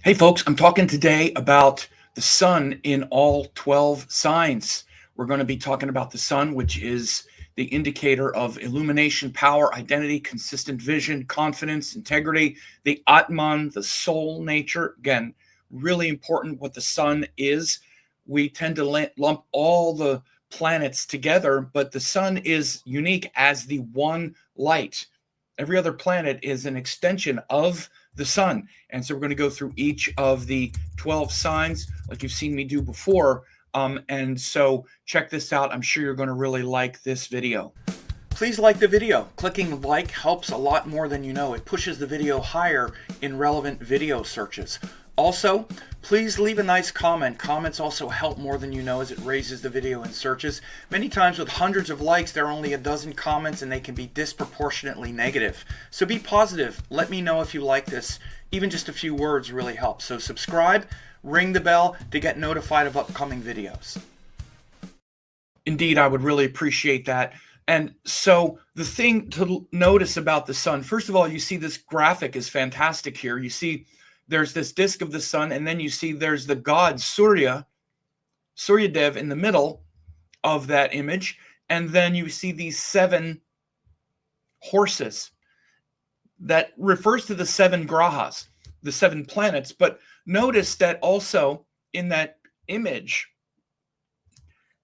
Hey folks, I'm talking today about the sun in all 12 signs. We're going to be talking about the sun, which is the indicator of illumination, power, identity, consistent vision, confidence, integrity, the Atman, the soul nature. Again, really important what the sun is. We tend to lump all the planets together, but the sun is unique as the one light. Every other planet is an extension of the sun. And so we're going to go through each of the 12 signs like you've seen me do before. And so check this out. I'm sure you're going to really like this video. Please like the video. Clicking like helps a lot more than you know. It pushes the video higher in relevant video searches. Also, please leave a nice comment. Comments also help more than you know as it raises the video in searches. Many times with hundreds of likes, there are only a dozen comments and they can be disproportionately negative. So be positive. Let me know if you like this. Even just a few words really helps. So subscribe, ring the bell to get notified of upcoming videos. Indeed, I would really appreciate that. And so the thing to notice about the sun, first of all, you see this graphic is fantastic here. You see there's this disk of the sun, and then you see there's the god Surya Dev in the middle of that image. And then you see these 7 horses. That refers to the 7 grahas, the 7 planets. But notice that also in that image,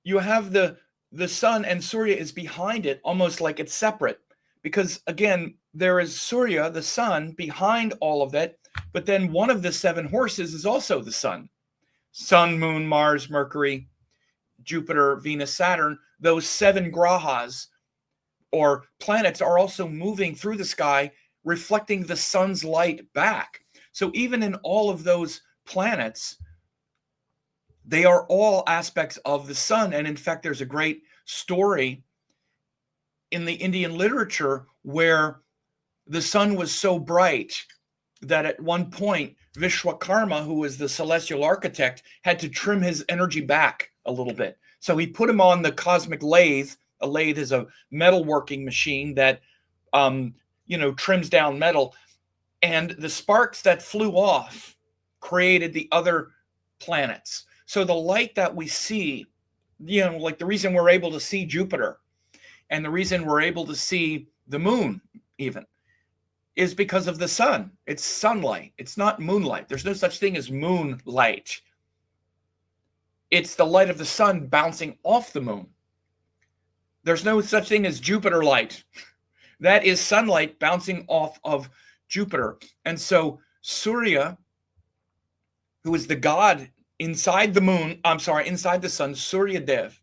you have the sun, and Surya is behind it, almost like it's separate. Because again, there is Surya, the sun, behind all of that. But then one of the 7 horses is also the sun. Sun, moon, Mars, Mercury, Jupiter, Venus, Saturn. Those 7 grahas or planets are also moving through the sky, reflecting the sun's light back. So even in all of those planets, they are all aspects of the sun. And in fact, there's a great story in the Indian literature where the sun was so bright that at one point, Vishwakarma, who was the celestial architect, had to trim his energy back a little bit. So he put him on the cosmic lathe. A lathe is a metalworking machine that, trims down metal. And the sparks that flew off created the other planets. So the light that we see, like the reason we're able to see Jupiter and the reason we're able to see the moon even, is because of the sun. It's sunlight. It's not moonlight. There's no such thing as moonlight. It's the light of the sun bouncing off the moon. There's no such thing as Jupiter light. That is sunlight bouncing off of Jupiter. And so Surya, who is the god inside the sun, Surya Dev,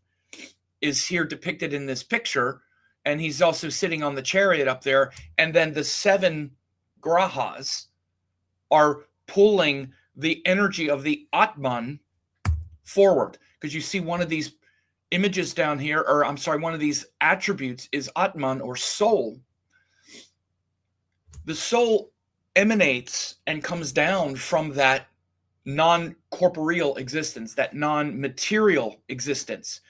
is here depicted in this picture. And he's also sitting on the chariot up there. And then the 7 grahas are pulling the energy of the Atman forward. Because you see one of these images down here, one of these attributes is Atman, or soul. The soul emanates and comes down from that non-corporeal existence, that non-material existence.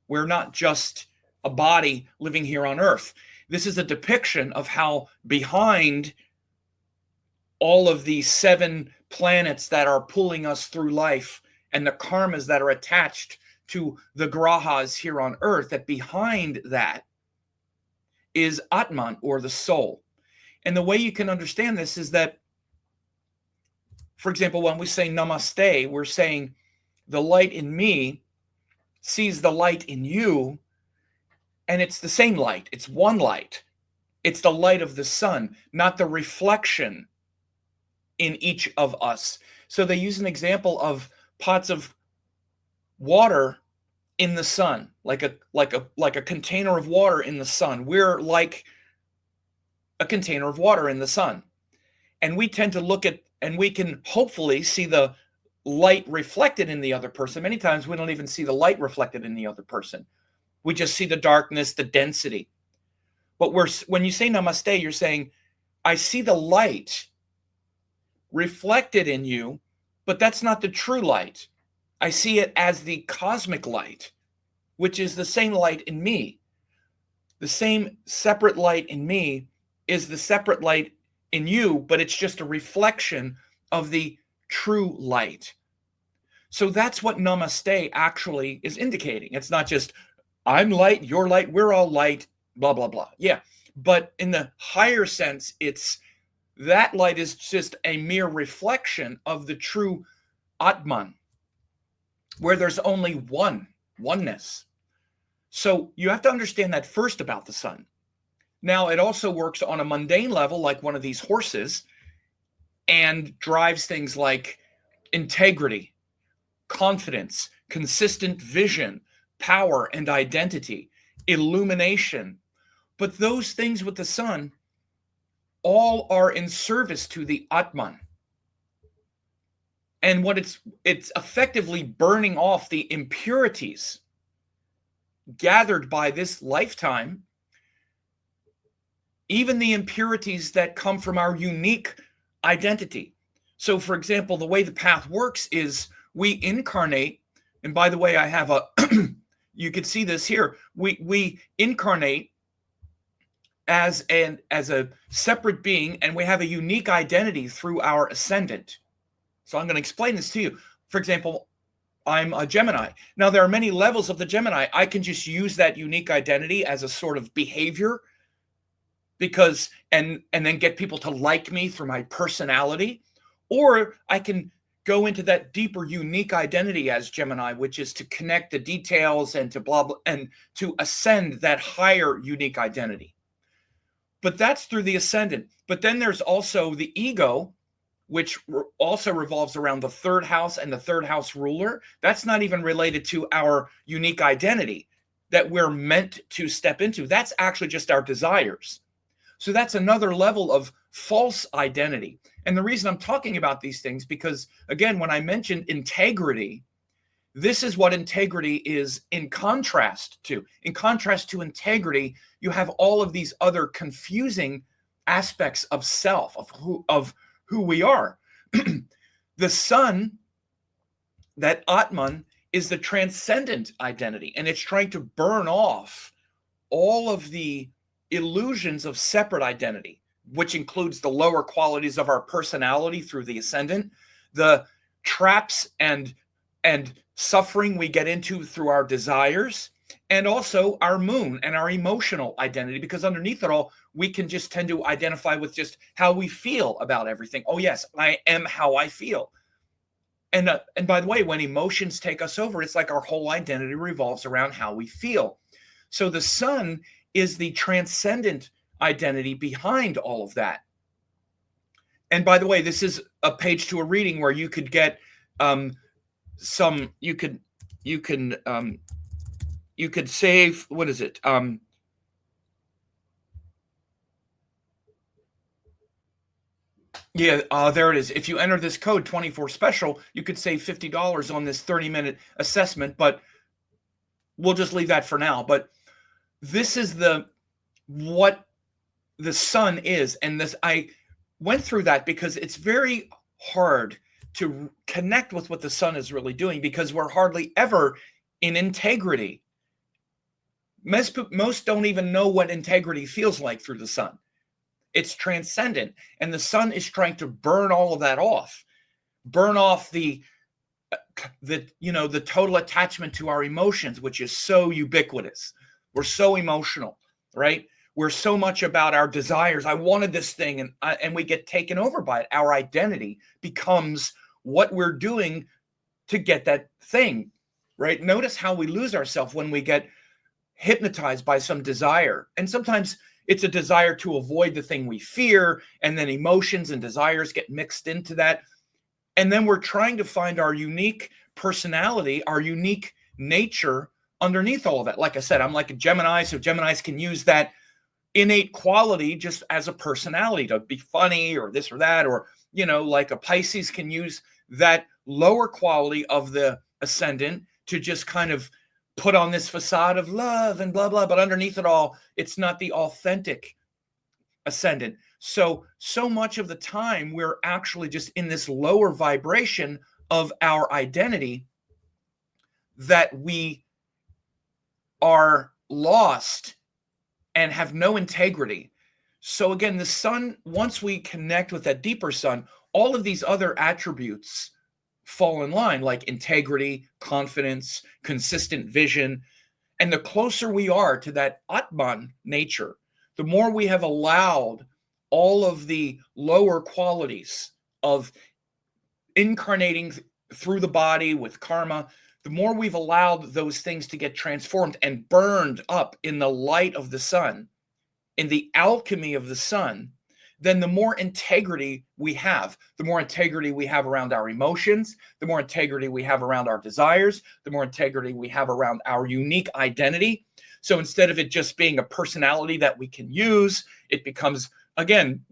We're not just a body living here on earth. This is a depiction of how behind all of these 7 planets that are pulling us through life and the karmas that are attached to the grahas here on earth, that behind that is Atman, or the soul. And the way you can understand this is that, for example, when we say namaste, we're saying the light in me sees the light in you. And it's the same light. It's one light. It's the light of the sun, not the reflection in each of us. So they use an example of pots of water in the sun, like a container of water in the sun. We're like a container of water in the sun. And we tend to look at, and we can hopefully see the light reflected in the other person. Many times we don't even see the light reflected in the other person. We just see the darkness, the density. But when you say namaste, you're saying, I see the light reflected in you, but that's not the true light. I see it as the cosmic light, which is the same light in me. The same separate light in me is the separate light in you, but it's just a reflection of the true light. So that's what namaste actually is indicating. It's not just I'm light, you're light, we're all light, blah, blah, blah. Yeah. But in the higher sense, it's that light is just a mere reflection of the true Atman, where there's only oneness. So you have to understand that first about the sun. Now, it also works on a mundane level, like one of these horses, and drives things like integrity, confidence, consistent vision, power and identity, illumination. But those things with the sun all are in service to the Atman. And what it's effectively burning off the impurities gathered by this lifetime, even the impurities that come from our unique identity. So, for example, the way the path works is we incarnate, and by the way, I have a, you can see this here, we incarnate as a separate being, and we have a unique identity through our ascendant. So I'm going to explain this to you. For example, I'm a Gemini. Now, there are many levels of the Gemini. I can just use that unique identity as a sort of behavior because, and then get people to like me through my personality. Or I can go into that deeper unique identity as Gemini, which is to connect the details and to blah, blah, and to ascend that higher unique identity. But that's through the ascendant. But then there's also the ego, which also revolves around the third house and the third house ruler. That's not even related to our unique identity that we're meant to step into. That's actually just our desires. So that's another level of false identity. And the reason I'm talking about these things, because again, when I mentioned integrity, this is what integrity is in contrast to. In contrast to integrity, you have all of these other confusing aspects of self, of who we are. The sun, that Atman, is the transcendent identity, and it's trying to burn off all of the illusions of separate identity, which includes the lower qualities of our personality through the ascendant, the traps and suffering we get into through our desires, and also our moon and our emotional identity, because underneath it all, we can just tend to identify with just how we feel about everything. Oh, yes, I am how I feel. And by the way, when emotions take us over, it's like our whole identity revolves around how we feel. So the sun is the transcendent identity behind all of that. And by the way, this is a page to a reading where you could get you could save, what is it? There it is. If you enter this code 24 special, you could save $50 on this 30-minute assessment, but we'll just leave that for now. But this is what the sun is. And this, I went through that because it's very hard to connect with what the sun is really doing, because we're hardly ever in integrity. Most don't even know what integrity feels like through the sun. It's transcendent, and the sun is trying to burn all of that off, burn off the total attachment to our emotions, which is so ubiquitous. We're so emotional, right? We're so much about our desires. I wanted this thing, and we get taken over by it. Our identity becomes what we're doing to get that thing, right? Notice how we lose ourselves when we get hypnotized by some desire. And sometimes it's a desire to avoid the thing we fear, and then emotions and desires get mixed into that. And then we're trying to find our unique personality, our unique nature underneath all of that. Like I said, I'm like a Gemini, so Geminis can use that innate quality just as a personality to be funny or this or that, or, like a Pisces can use that lower quality of the ascendant to just kind of put on this facade of love and blah, blah, but underneath it all, it's not the authentic ascendant. So much of the time, we're actually just in this lower vibration of our identity that we are lost and have no integrity. So again, the sun, once we connect with that deeper sun, all of these other attributes fall in line, like integrity, confidence, consistent vision. And the closer we are to that Atman nature, the more we have allowed all of the lower qualities of incarnating through the body with karma, the more we've allowed those things to get transformed and burned up in the light of the sun, in the alchemy of the sun, then the more integrity we have. The more integrity we have around our emotions, the more integrity we have around our desires, the more integrity we have around our unique identity. So instead of it just being a personality that we can use, it becomes, again,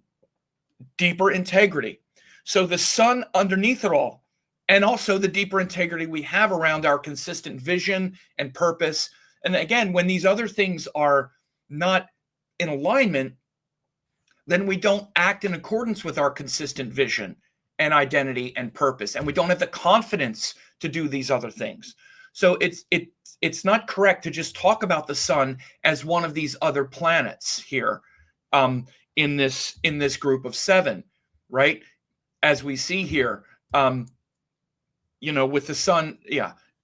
deeper integrity. So the sun underneath it all, and also the deeper integrity we have around our consistent vision and purpose. And again, when these other things are not in alignment, then we don't act in accordance with our consistent vision and identity and purpose. And we don't have the confidence to do these other things. So it's not correct to just talk about the sun as one of these other planets here in this group of 7, right? As we see here, with the sun,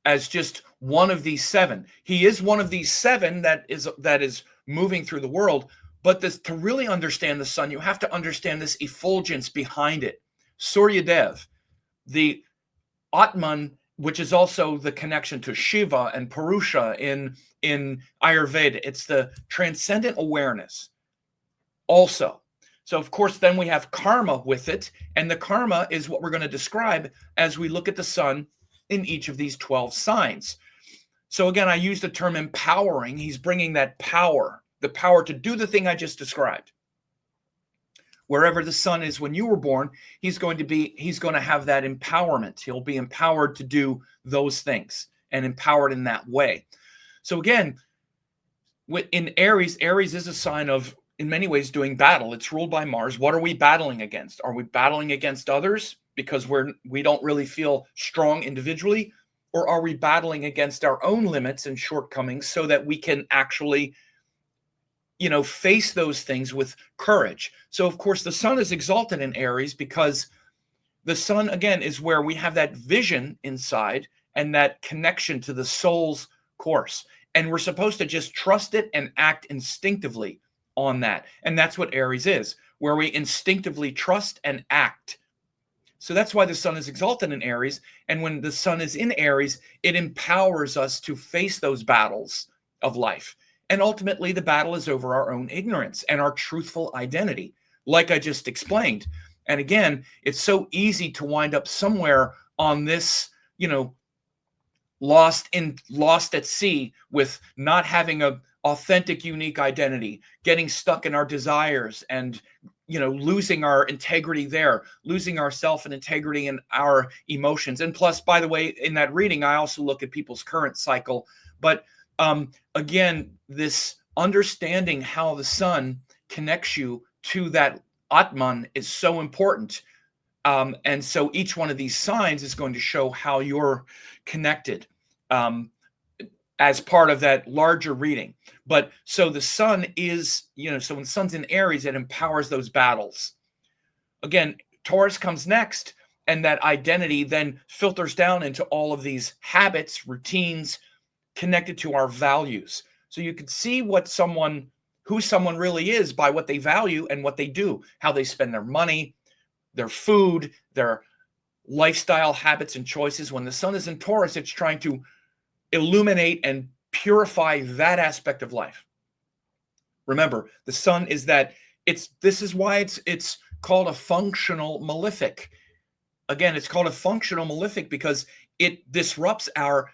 as just one of these 7. He is one of these 7 that is moving through the world. But to really understand the sun, you have to understand this effulgence behind it. Surya Dev, the Atman, which is also the connection to Shiva and Purusha in Ayurveda. It's the transcendent awareness also. So, of course, then we have karma with it. And the karma is what we're going to describe as we look at the sun in each of these 12 signs. So, again, I use the term empowering. He's bringing that power, the power to do the thing I just described. Wherever the sun is when you were born, he's going to have that empowerment. He'll be empowered to do those things and empowered in that way. So again, in Aries is a sign of, in many ways, doing battle. It's ruled by Mars. What are we battling against? Are we battling against others because we don't really feel strong individually? Or are we battling against our own limits and shortcomings so that we can actually face those things with courage? So, of course, the sun is exalted in Aries because the sun, again, is where we have that vision inside and that connection to the soul's course. And we're supposed to just trust it and act instinctively on that. And that's what Aries is, where we instinctively trust and act. So that's why the sun is exalted in Aries. And when the sun is in Aries, it empowers us to face those battles of life. And ultimately, the battle is over our own ignorance and our truthful identity, like I just explained. And again, it's so easy to wind up somewhere on this, lost at sea with not having a authentic, unique identity, getting stuck in our desires and, losing our integrity there, losing ourself and integrity in our emotions. And plus, by the way, in that reading, I also look at people's current cycle. But again, this understanding how the sun connects you to that Atman is so important. And so each one of these signs is going to show how you're connected as part of that larger reading. But so the sun is, so when the sun's in Aries, it empowers those battles. Again, Taurus comes next, and that identity then filters down into all of these habits, routines, connected to our values. So you can see who someone really is by what they value and what they do, how they spend their money, their food, their lifestyle habits and choices. When the sun is in Taurus, it's trying to illuminate and purify that aspect of life. Remember, the sun is this is why it's called a functional malefic. Again, it's called a functional malefic because it disrupts our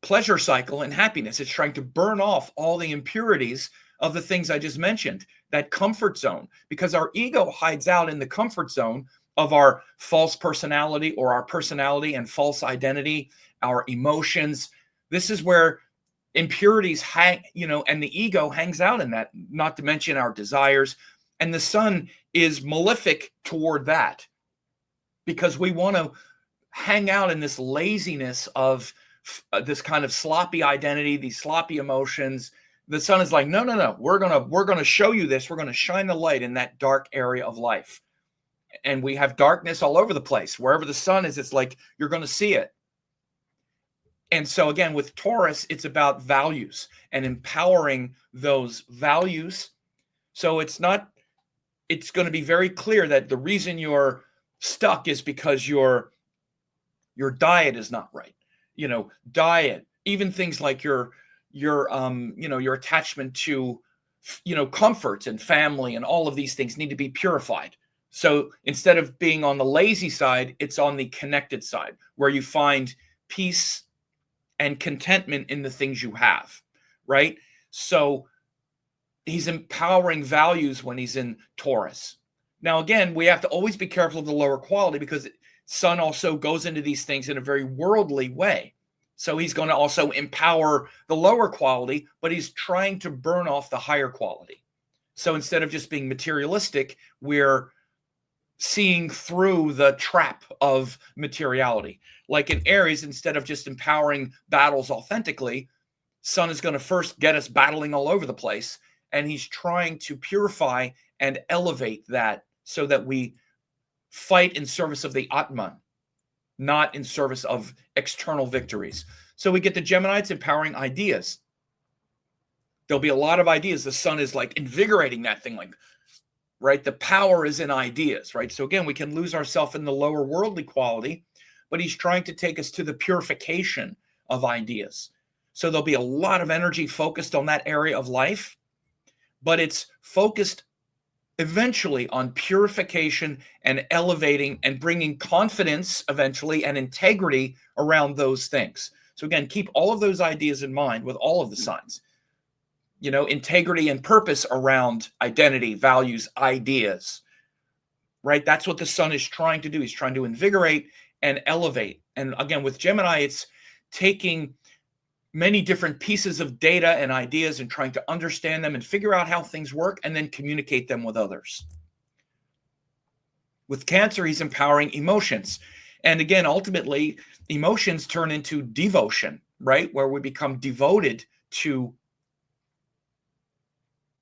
pleasure cycle and happiness. It's trying to burn off all the impurities of the things I just mentioned, that comfort zone, because our ego hides out in the comfort zone of our false personality or our personality and false identity, our emotions. This is where impurities hang, and the ego hangs out in that, not to mention our desires. And the sun is malefic toward that because we want to hang out in this laziness of this kind of sloppy identity, these sloppy emotions. The sun is like, no, we're gonna show you this. We're gonna shine the light in that dark area of life. And we have darkness all over the place. Wherever the sun is, it's like you're going to see it. And so again, with Taurus, it's about values and empowering those values. So it's going to be very clear that the reason you're stuck is because your diet is not right. Diet, even things like your attachment to, comfort and family and all of these things need to be purified. So instead of being on the lazy side, it's on the connected side where you find peace and contentment in the things you have, right? So he's empowering values when he's in Taurus. Now, again, we have to always be careful of the lower quality because Sun also goes into these things in a very worldly way. So he's going to also empower the lower quality, but he's trying to burn off the higher quality. So instead of just being materialistic, we're seeing through the trap of materiality. Like in Aries, instead of just empowering battles authentically, Sun is going to first get us battling all over the place. And he's trying to purify and elevate that so that we fight in service of the Atman, not in service of external victories. So we get the Gemini, it's empowering ideas. There'll be a lot of ideas. The sun is like invigorating that thing, like, right? The power is in ideas, right? So again, we can lose ourselves in the lower worldly quality, but he's trying to take us to the purification of ideas. So there'll be a lot of energy focused on that area of life, but it's focused eventually on purification and elevating and bringing confidence eventually and integrity around those things. So again, keep all of those ideas in mind with all of the signs. Integrity and purpose around identity, values, ideas, right? That's what the sun is trying to do. He's trying to invigorate and elevate. And again, with Gemini, it's taking many different pieces of data and ideas and trying to understand them and figure out how things work and then communicate them with others. With Cancer, he's empowering emotions. And again, ultimately, emotions turn into devotion, right? Where we become devoted to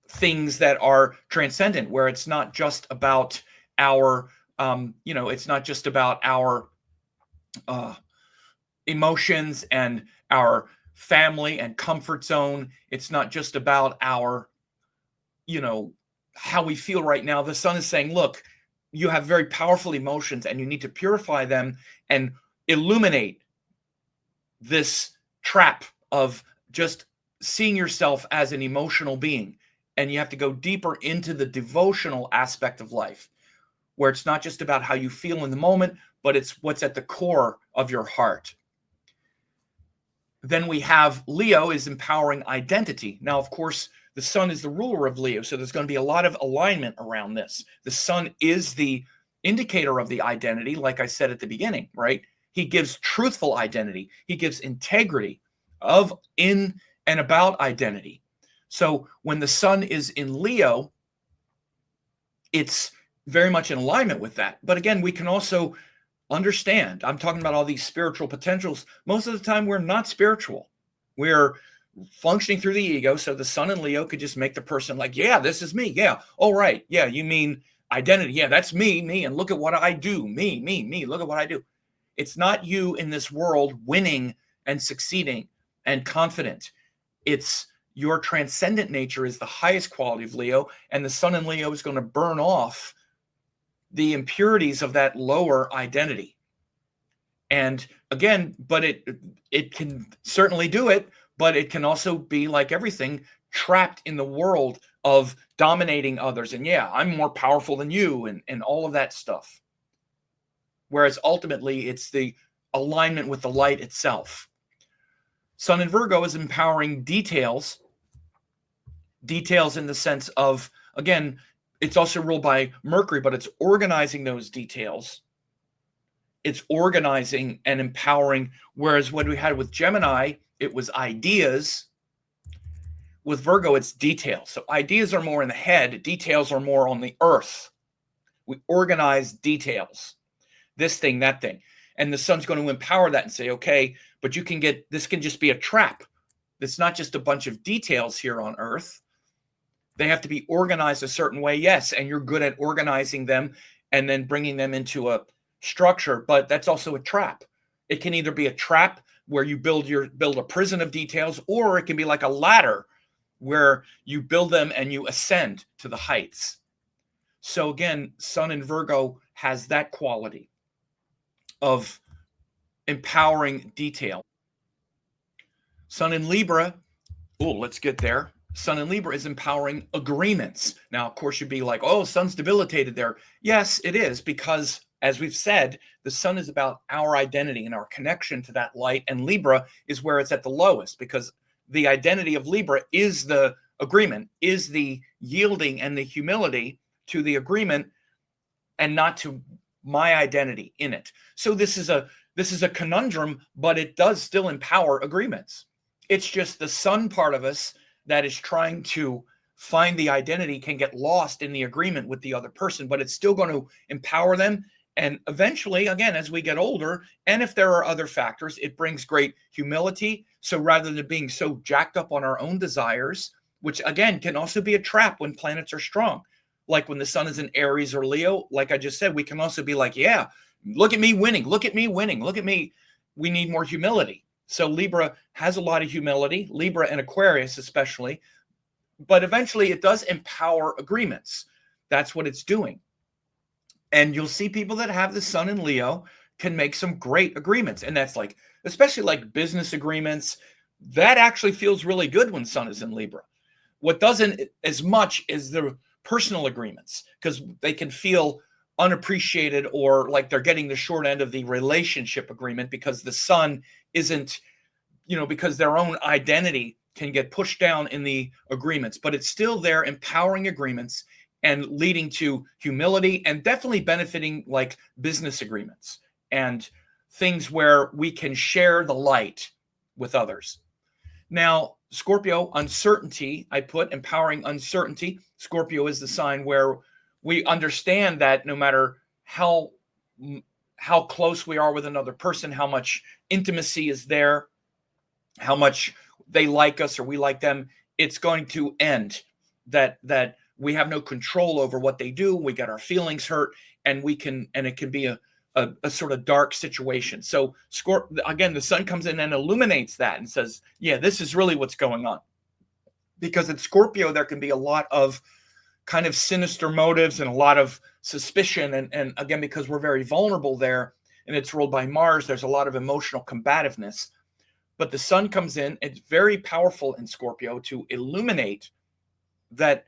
things that are transcendent, where it's not just about our, it's not just about our emotions and our family and comfort zone. It's not just about our, how we feel right now. The sun is saying, look, you have very powerful emotions and you need to purify them and illuminate this trap of just seeing yourself as an emotional being. And you have to go deeper into the devotional aspect of life, where it's not just about how you feel in the moment, but it's what's at the core of your heart. Then we have Leo is empowering identity. Now, of course, the sun is the ruler of Leo, so there's going to be a lot of alignment around this. The sun is the indicator of the identity, like I said at the beginning, right? He gives truthful identity. He gives integrity of in and about identity. So when the sun is in Leo, it's very much in alignment with that. But again, we can also understand, I'm talking about all these spiritual potentials. Most of the time, we're not spiritual. We're functioning through the ego. So the sun in Leo could just make the person like, yeah, this is me. Yeah. Oh, right. Yeah. You mean identity. Yeah, that's me. And look at what I do. Me. Look at what I do. It's not you in this world winning and succeeding and confident. It's your transcendent nature is the highest quality of Leo. And the sun in Leo is going to burn off the impurities of that lower identity. And again, but it can certainly do it, but it can also be like everything, trapped in the world of dominating others. And yeah, I'm more powerful than you and all of that stuff. Whereas ultimately it's the alignment with the light itself. Sun in Virgo is empowering details in the sense of, again, it's also ruled by Mercury, but it's organizing those details. It's organizing and empowering. Whereas what we had with Gemini, it was ideas. With Virgo, it's details. So ideas are more in the head. Details are more on the earth. We organize details. This thing, that thing. And the sun's going to empower that and say, okay, but you can get, this can just be a trap. It's not just a bunch of details here on earth. They have to be organized a certain way, yes, and you're good at organizing them and then bringing them into a structure. But that's also a trap. It can either be a trap where you build a prison of details, or it can be like a ladder where you build them and you ascend to the heights. So again, Sun in Virgo has that quality of empowering detail. Sun in Libra, oh, let's get there. Sun in Libra is empowering agreements. Now, of course, you'd be like, oh, Sun's debilitated there. Yes, it is, because as we've said, the Sun is about our identity and our connection to that light, and Libra is where it's at the lowest, because the identity of Libra is the agreement, is the yielding and the humility to the agreement, and not to my identity in it. So this is a conundrum, but it does still empower agreements. It's just the Sun part of us that is trying to find the identity can get lost in the agreement with the other person, but it's still going to empower them. And eventually, again, as we get older, and if there are other factors, it brings great humility. So rather than being so jacked up on our own desires, which again can also be a trap when planets are strong, like when the Sun is in Aries or Leo, like I just said, we can also be like, yeah, look at me winning, look at me winning, look at me. We need more humility. So Libra has a lot of humility, Libra and Aquarius especially, but eventually it does empower agreements. That's what it's doing. And you'll see people that have the Sun in Leo can make some great agreements. And that's like, especially like business agreements, that actually feels really good when Sun is in Libra. What doesn't as much is the personal agreements, because they can feel unappreciated or like they're getting the short end of the relationship agreement, because the Sun isn't, because their own identity can get pushed down in the agreements, but it's still there empowering agreements and leading to humility, and definitely benefiting like business agreements and things where we can share the light with others. Now, Scorpio, uncertainty, I put empowering uncertainty. Scorpio is the sign where we understand that no matter how close we are with another person, how much intimacy is there, how much they like us or we like them, it's going to end. That we have no control over what they do. We get our feelings hurt, and it can be a sort of dark situation. So again, the Sun comes in and illuminates that and says, yeah, this is really what's going on. Because in Scorpio, there can be a lot of kind of sinister motives and a lot of suspicion. And again, because we're very vulnerable there and it's ruled by Mars, there's a lot of emotional combativeness. But the Sun comes in, it's very powerful in Scorpio to illuminate that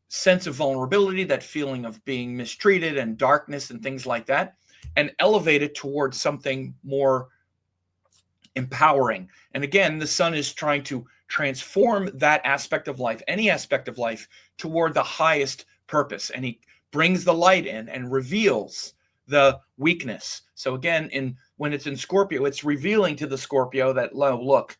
sense of vulnerability, that feeling of being mistreated and darkness and things like that, and elevate it towards something more empowering. And again, the Sun is trying to transform that aspect of life, any aspect of life, toward the highest purpose. And he brings the light in and reveals the weakness. So again, when it's in Scorpio, it's revealing to the Scorpio that, look,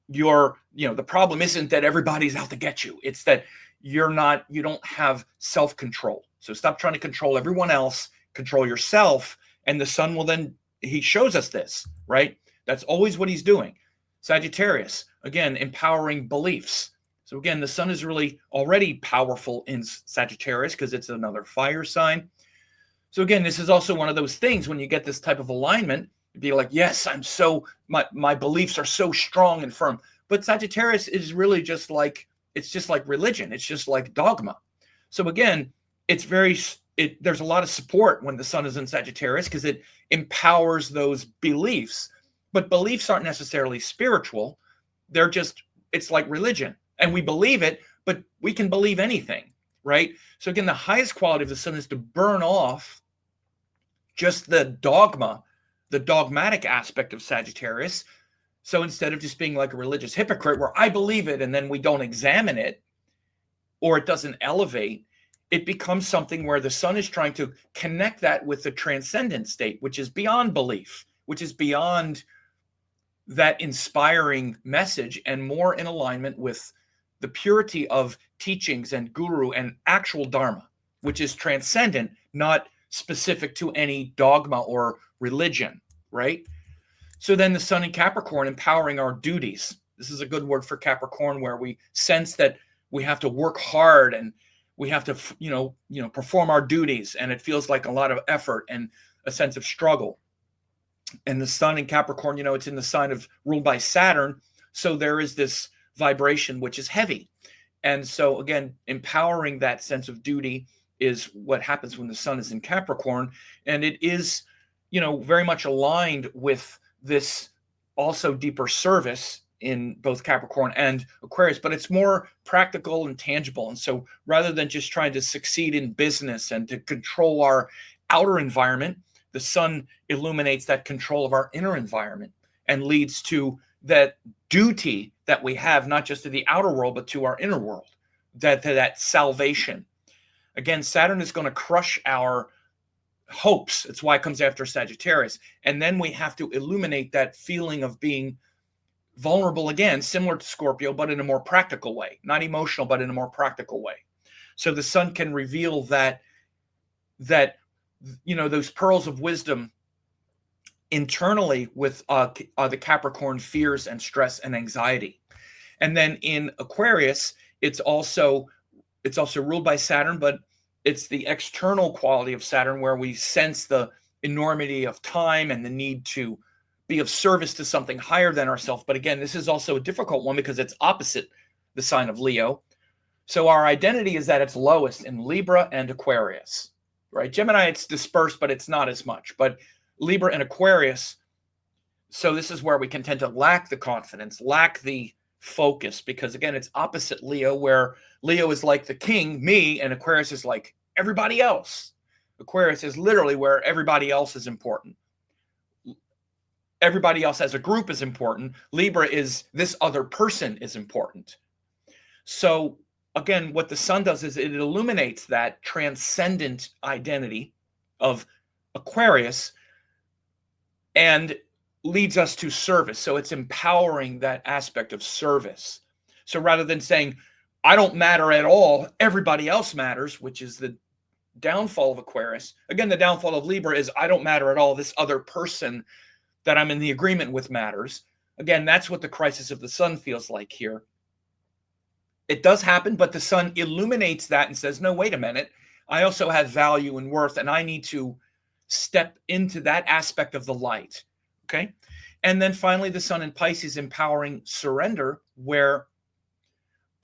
the problem isn't that everybody's out to get you. It's that you don't have self-control. So stop trying to control everyone else, control yourself. And the Sun will then, he shows us this, right? That's always what he's doing. Sagittarius, again, empowering beliefs. So again, the Sun is really already powerful in Sagittarius because it's another fire sign. So again, this is also one of those things when you get this type of alignment, you'd be like, yes, my beliefs are so strong and firm. But Sagittarius is really just like religion. It's just like dogma. So again, there's a lot of support when the Sun is in Sagittarius because it empowers those beliefs. But beliefs aren't necessarily spiritual. It's like religion. And we believe it, but we can believe anything, right? So again, the highest quality of the Sun is to burn off just the dogma, the dogmatic aspect of Sagittarius. So instead of just being like a religious hypocrite where I believe it and then we don't examine it or it doesn't elevate, it becomes something where the Sun is trying to connect that with the transcendent state, which is beyond belief, which is beyond that inspiring message and more in alignment with the purity of teachings and guru and actual dharma, which is transcendent, not specific to any dogma or religion, right? So then the Sun in Capricorn, empowering our duties. This is a good word for Capricorn, where we sense that we have to work hard and We have to, perform our duties, and it feels like a lot of effort and a sense of struggle. And the sun in Capricorn, it's in the sign of ruled by Saturn. So there is this vibration, which is heavy. And so again, empowering that sense of duty is what happens when the sun is in Capricorn. And it is, very much aligned with this also deeper service in both Capricorn and Aquarius, but it's more practical and tangible. And so rather than just trying to succeed in business and to control our outer environment, the sun illuminates that control of our inner environment and leads to that duty that we have, not just to the outer world, but to our inner world, that salvation. Again, Saturn is going to crush our hopes. It's why it comes after Sagittarius. And then we have to illuminate that feeling of being vulnerable again, similar to Scorpio, but in a more practical way, not emotional, but in a more practical way. So the sun can reveal that those pearls of wisdom internally with the Capricorn fears and stress and anxiety. And then in Aquarius, it's also ruled by Saturn, but it's the external quality of Saturn where we sense the enormity of time and the need to be of service to something higher than ourselves. But again, this is also a difficult one because it's opposite the sign of Leo. So our identity is at its lowest in Libra and Aquarius, right? Gemini, it's dispersed, but it's not as much. But Libra and Aquarius, so this is where we can tend to lack the confidence, lack the focus, because again, it's opposite Leo, where Leo is like the king, me, and Aquarius is like everybody else. Aquarius is literally where everybody else is important. Everybody else as a group is important. Libra is this other person is important. So again, what the sun does is it illuminates that transcendent identity of Aquarius and leads us to service. So it's empowering that aspect of service. So rather than saying, I don't matter at all, everybody else matters, which is the downfall of Aquarius. Again, the downfall of Libra is I don't matter at all. This other person that I'm in the agreement with matters. Again, that's what the crisis of the sun feels like here. It does happen, but the sun illuminates that and says, no, wait a minute. I also have value and worth, and I need to step into that aspect of the light. Okay. And then finally, the sun in Pisces empowering surrender, where,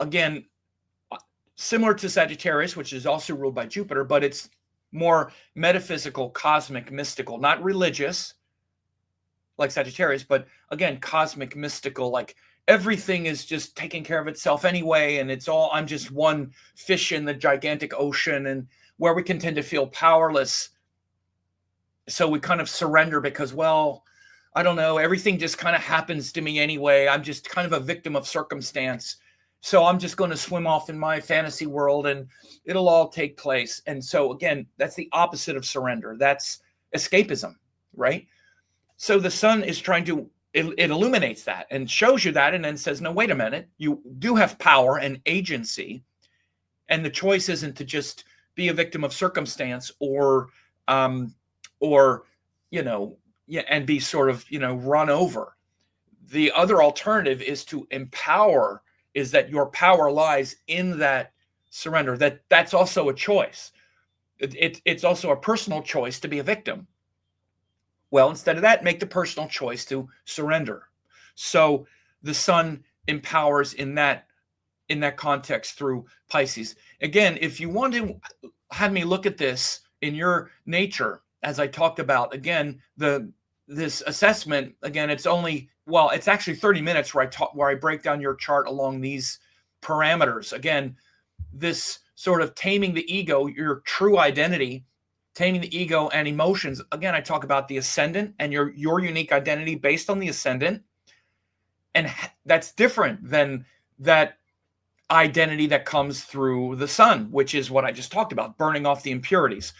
again, similar to Sagittarius, which is also ruled by Jupiter, but it's more metaphysical, cosmic, mystical, not religious like Sagittarius, but again, cosmic, mystical, like everything is just taking care of itself anyway. And I'm just one fish in the gigantic ocean, and where we can tend to feel powerless. So we kind of surrender because, well, I don't know, everything just kind of happens to me anyway. I'm just kind of a victim of circumstance. So I'm just going to swim off in my fantasy world and it'll all take place. And so again, that's the opposite of surrender. That's escapism, right? So the sun is trying to, it illuminates that and shows you that, and then says, no, wait a minute, you do have power and agency. And the choice isn't to just be a victim of circumstance or and be sort of, run over. The other alternative is to empower, is that your power lies in that surrender. That's also a choice. It's also a personal choice to be a victim. Well, instead of that, make the personal choice to surrender. So the sun empowers in that context through Pisces. Again, if you want to have me look at this in your nature, as I talked about, again, this assessment, again, it's actually 30 minutes where I break down your chart along these parameters. Again, this sort of taming the ego, your true identity, taming the ego and emotions. Again, I talk about the ascendant and your unique identity based on the ascendant. And that's different than that identity that comes through the sun, which is what I just talked about, burning off the impurities.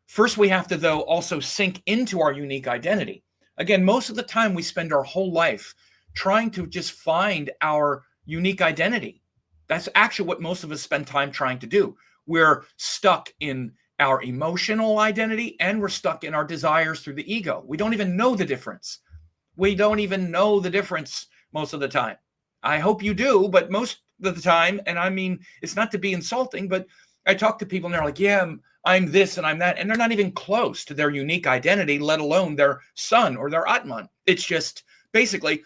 First, we have to, though, also sink into our unique identity. Again, most of the time we spend our whole life trying to just find our unique identity. That's actually what most of us spend time trying to do. We're stuck in our emotional identity and we're stuck in our desires through the ego. We don't even know the difference. We don't even know the difference most of the time. I hope you do, but most of the time, and I mean, it's not to be insulting, but I talk to people and they're like, yeah, I'm this and I'm that. And they're not even close to their unique identity, let alone their sun or their Atman. It's just basically,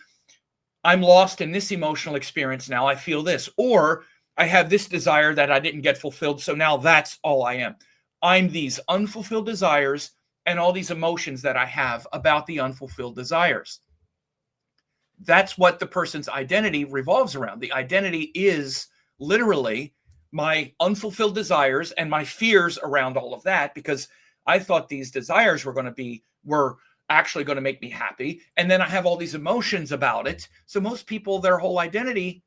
I'm lost in this emotional experience now. I feel this. Or I have this desire that I didn't get fulfilled. So now that's all I am. I'm these unfulfilled desires and all these emotions that I have about the unfulfilled desires. That's what the person's identity revolves around. The identity is literally my unfulfilled desires and my fears around all of that, because I thought these desires were actually going to make me happy. And then I have all these emotions about it. So most people, their whole identity,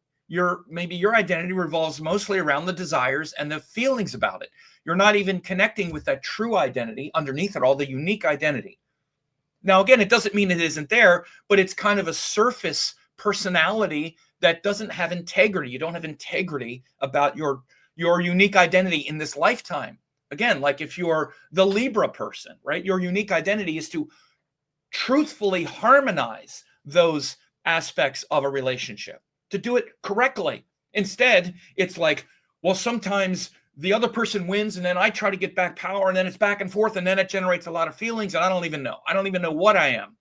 maybe your identity revolves mostly around the desires and the feelings about it. You're not even connecting with that true identity underneath it all, the unique identity. Now, again, it doesn't mean it isn't there, but it's kind of a surface personality that doesn't have integrity. You don't have integrity about your unique identity in this lifetime. Again, like if you're the Libra person, right? Your unique identity is to truthfully harmonize those aspects of a relationship, to do it correctly. Instead, it's like, well, sometimes the other person wins and then I try to get back power and then it's back and forth and then it generates a lot of feelings and I don't even know. I don't even know what I am.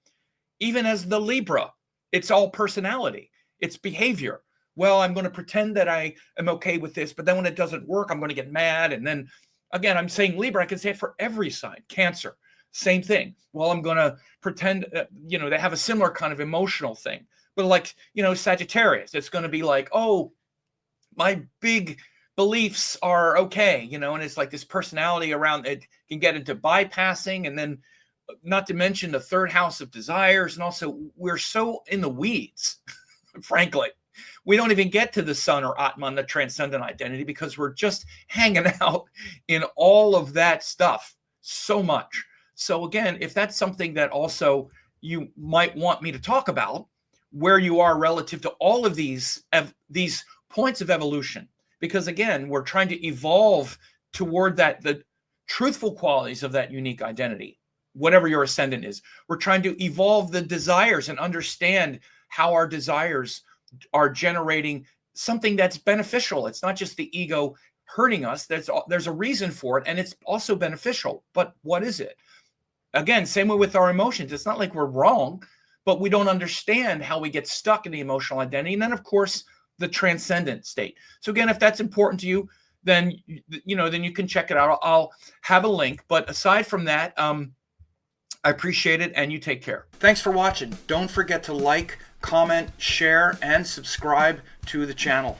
Even as the Libra, it's all personality. It's behavior. Well, I'm going to pretend that I am okay with this, but then when it doesn't work, I'm going to get mad. And then again, I'm saying Libra, I can say it for every sign. Cancer, same thing. Well, I'm going to pretend, they have a similar kind of emotional thing. But like, Sagittarius, it's going to be like, oh, my big beliefs are okay, and it's like this personality around it can get into bypassing, and then not to mention the third house of desires. And also we're so in the weeds, frankly, we don't even get to the sun or Atman, the transcendent identity, because we're just hanging out in all of that stuff so much. So again, if that's something that also you might want me to talk about, where you are relative to all of these points of evolution, because again, we're trying to evolve toward the truthful qualities of that unique identity, whatever your ascendant is. We're trying to evolve the desires and understand how our desires are generating something that's beneficial. It's not just the ego hurting us. There's a reason for it, and it's also beneficial. But what is it? Again, same way with our emotions. It's not like we're wrong, but we don't understand how we get stuck in the emotional identity. And then, of course, the transcendent state. So again, if that's important to you, then you can check it out. I'll have a link. But aside from that, I appreciate it, and you take care. Thanks for watching. Don't forget to like, comment, share, and subscribe to the channel.